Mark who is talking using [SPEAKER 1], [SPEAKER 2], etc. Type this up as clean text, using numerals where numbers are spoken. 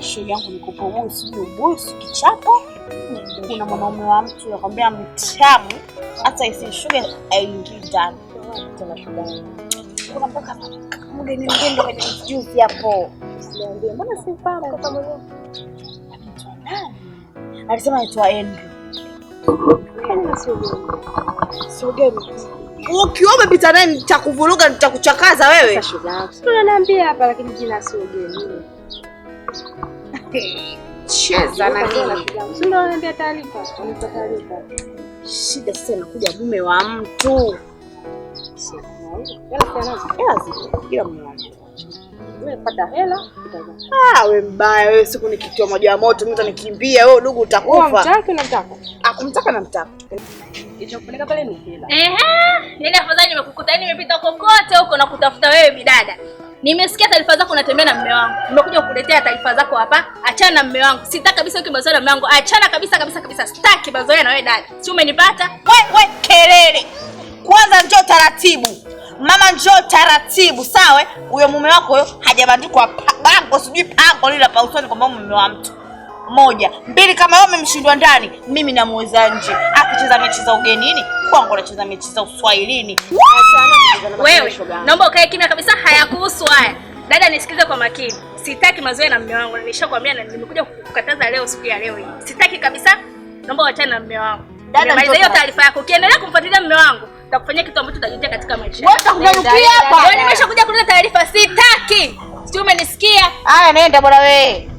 [SPEAKER 1] Shoga yangu nikupa ubusu kichapo. Kuna mwanaume wa mtu anakuambia mtamu hata isi shoga aingi ndani. Tena shoga yangu. Kuna mpaka mgeni mgeni kwenye juice hapo. Niambia mbona sifahamu kama mwenyewe? Alisema anaitwa Andrew. Kama sio gani? Ukiwa umepita naye nitakuvuruga nitakuchakaza wewe.
[SPEAKER 2] Sasa shoga yangu. Sio unaniambia hapa lakini jina sio gani.
[SPEAKER 1] Cheza na nini?
[SPEAKER 2] Sio unaniambia taarifa, unipa taarifa.
[SPEAKER 1] Shida sasa inakuja mume wa mtu. Kila mmoja.
[SPEAKER 2] Umepata hela?
[SPEAKER 1] Wewe mbaya wewe, siku nikitua maji ya moto mtu anikimbia wewe ndugu utakufa.
[SPEAKER 2] Mtaki unamtaka?
[SPEAKER 1] Kumtaka na mtaka.
[SPEAKER 2] Kilichokupeleka pale ni hela.
[SPEAKER 3] Nenda afadhali nimekukuta, nimepita kokote huko na kutafuta wewe bidada. Nimesikia taarifa zako unatembea na mume wangu. Nimekuja kukuletea taarifa zako hapa. Achana na mume wangu. Sitaki kabisa ukimazoea na mume wangu. Achana kabisa. Sitaki mazoea na wewe dada. Si umenipata?
[SPEAKER 1] We kelele. Kwanza njoo taratibu. Mama njoo taratibu, sawa? Huyo mume wako huyo hajabandikwa bango, sijui pango lile pa usoni kwamba mume wa mtu. 1, 2 kama wewe umemshindwa ndani, mimi namuweza nje. Akicheza mechi za ugenini, kwangu anacheza mechi za Uswahilini.
[SPEAKER 3] Wewe, naomba ukae kimya kabisa, hayakuhusu haya. Dada nisikize kwa makini. Sitaki mazoea na mume wangu. Nishakwambia na nimekuja kukukataza leo siku ya leo hii. Sitaki kabisa. Naomba uachane na mume wangu. Dada maliza hiyo taarifa yako. Ukiendelea kumfuatilia mume wangu, nitakufanyia kitu ambacho utajutia katika maisha yako.
[SPEAKER 1] Wewe utakuja hapa.
[SPEAKER 3] Wewe nimeshakuja kuleta taarifa, sitaki. Sio umenisikia?
[SPEAKER 1] Haya nenda bwana wewe.